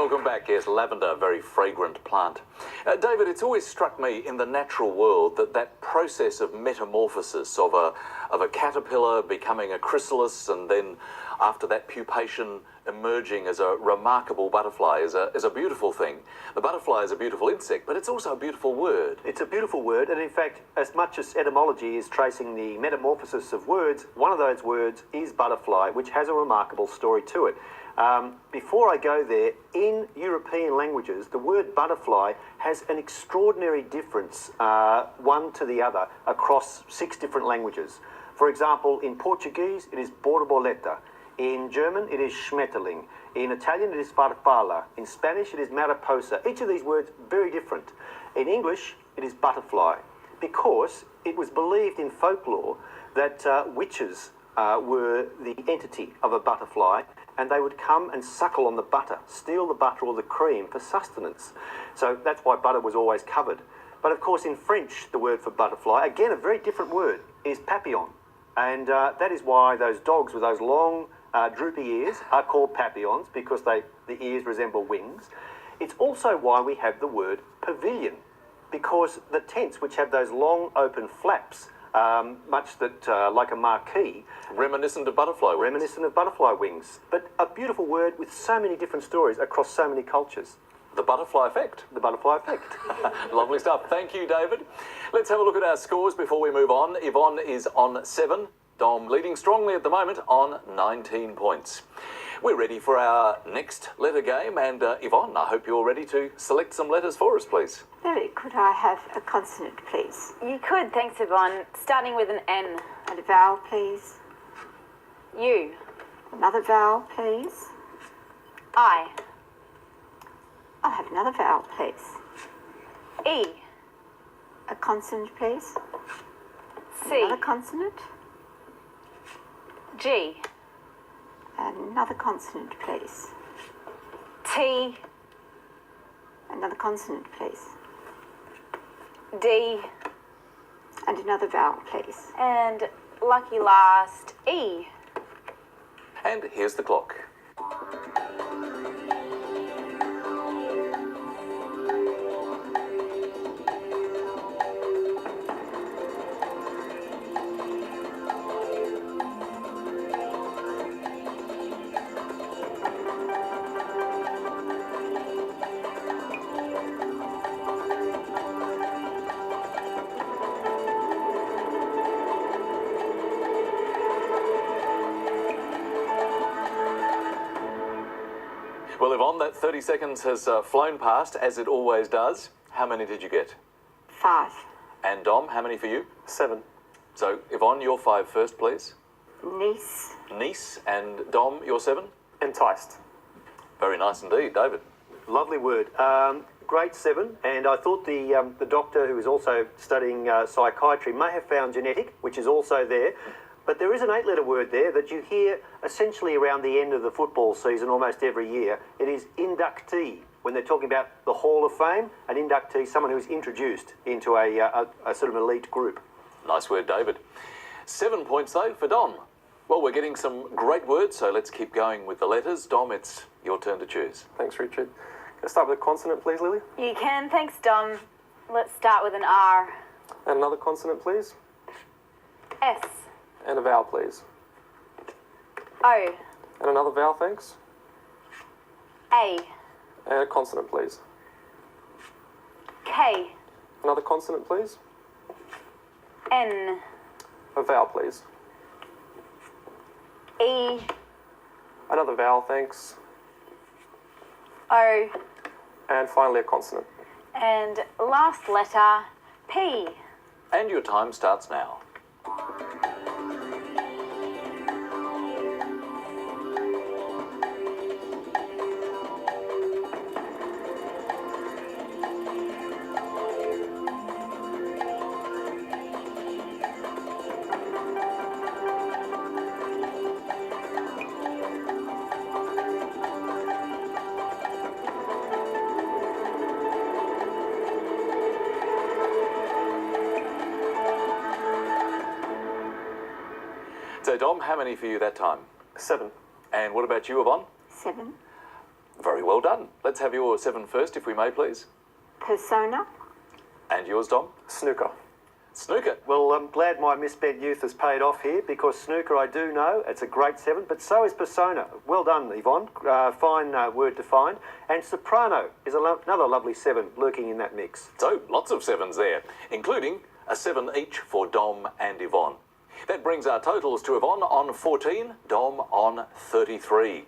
Welcome back. Yes, lavender, very fragrant plant. David, it's always struck me in the natural world that process of metamorphosis of a caterpillar becoming a chrysalis and then after that pupation emerging as a remarkable butterfly is a beautiful thing. The butterfly is a beautiful insect, but it's also a beautiful word. It's a beautiful word, and in fact, as much as etymology is tracing the metamorphosis of words, one of those words is butterfly, which has a remarkable story to it. Before I go there, in European languages, the word butterfly has an extraordinary difference, one to the other, across 6 different languages. For example, in Portuguese, it is borboleta. In German, it is Schmetterling. In Italian, it is farfalla. In Spanish, it is mariposa. Each of these words, very different. In English, it is butterfly, because it was believed in folklore that witches were the entity of a butterfly, and they would come and suckle on the butter, steal the butter or the cream for sustenance. So that's why butter was always covered. But of course, in French, the word for butterfly, again, a very different word, is papillon. And that is why those dogs with those long, droopy ears are called papillons, because the ears resemble wings. It's also why we have the word pavilion, because the tents, which have those long open flaps, much that like a marquee. Reminiscent of butterfly wings. Reminiscent of butterfly wings. But a beautiful word with so many different stories across so many cultures. The butterfly effect. The butterfly effect. Lovely stuff. Thank you, David. Let's have a look at our scores before we move on. Yvonne is on 7. Dom leading strongly at the moment on 19 points. We're ready for our next letter game, and Yvonne, I hope you're ready to select some letters for us, please. Lily, could I have a consonant, please? You could, thanks Yvonne. Starting with an N. And a vowel, please. U. Another vowel, please. I. I'll have another vowel, please. E. A consonant, please. C. Another consonant. G. Another consonant, please. T. Another consonant, please. D. And another vowel, please. And lucky last, E. And here's the clock. Well, Yvonne, that 30 seconds has flown past, as it always does. How many did you get? 5. And Dom, how many for you? 7. So, Yvonne, your 5 first, please. Niece. Niece. And Dom, your 7? Enticed. Very nice indeed. David? Lovely word. Grade 7, and I thought the doctor who was also studying psychiatry may have found genetic, which is also there. But there is an 8-letter word there that you hear essentially around the end of the football season almost every year. It is inductee. When they're talking about the Hall of Fame, an inductee, someone who is introduced into a sort of elite group. Nice word, David. 7 points, though, for Dom. Well, we're getting some great words, so let's keep going with the letters. Dom, it's your turn to choose. Thanks, Richard. Can I start with a consonant, please, Lily? You can, thanks Dom. Let's start with an R. And another consonant, please. S. And a vowel, please. O. And another vowel, thanks. A. And a consonant, please. K. Another consonant, please. N. A vowel, please. E. Another vowel, thanks. O. And finally a consonant. And last letter, P. And your time starts now. So, Dom, how many for you that time? 7. And what about you, Yvonne? 7. Very well done. Let's have your 7 first, if we may, please. Persona. And yours, Dom? Snooker. Snooker. Well, I'm glad my misspent youth has paid off here, because snooker I do know, it's a great 7, but so is persona. Well done, Yvonne. Fine word to find. And soprano is another lovely 7 lurking in that mix. So, lots of 7s there, including a 7 each for Dom and Yvonne. That brings our totals to Yvonne on 14, Dom on 33.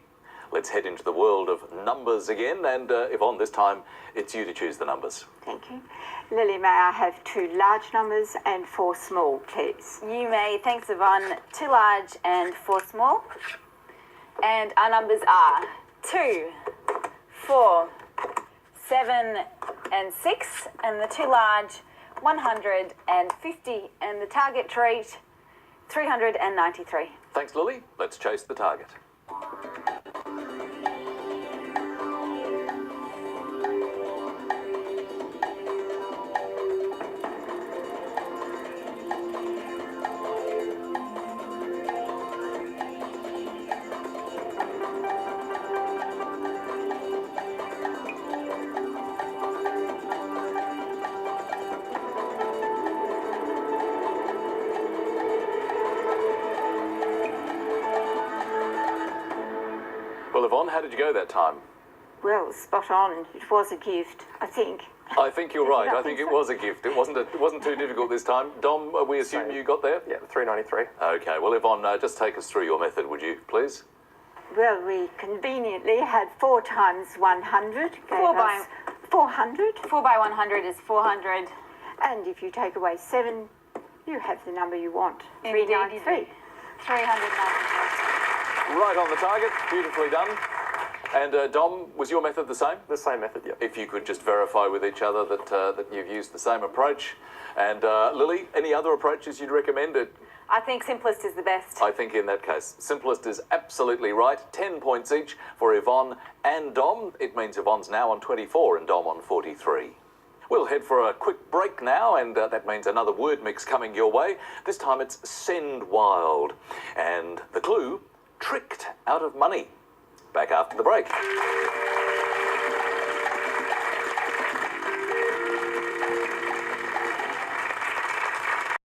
Let's head into the world of numbers again, and Yvonne, this time it's you to choose the numbers. Thank you. Lily, may I have 2 large numbers and 4 small, please? You may. Thanks, Yvonne. 2 large and 4 small. And our numbers are 2, 4, 7, and 6. And the 2 large, 150. And the target treat, 393. Thanks, Lily. Let's chase the target. Well, Yvonne, how did you go that time? Well, spot on. It was a gift, I think. I think you're right. I I think think it so. was a gift. It wasn't too difficult this time. Dom, we assume you got there? Yeah, 393. Okay, well, Yvonne, just take us through your method, would you, please? Well, we conveniently had 4 times 100. Gave 4 by- us 400. 4 by 100 is 400. And if you take away 7, you have the number you want. Indeed you 393. 393. Right on the target. Beautifully done. And Dom, was your method the same? The same method, yeah. If you could just verify with each other that that you've used the same approach. And Lily, any other approaches you'd recommend? I think simplest is the best. I think in that case, simplest is absolutely right. 10 points each for Yvonne and Dom. It means Yvonne's now on 24 and Dom on 43. We'll head for a quick break now, and that means another word mix coming your way. This time it's send wild. And the clue, tricked out of money. Back after the break.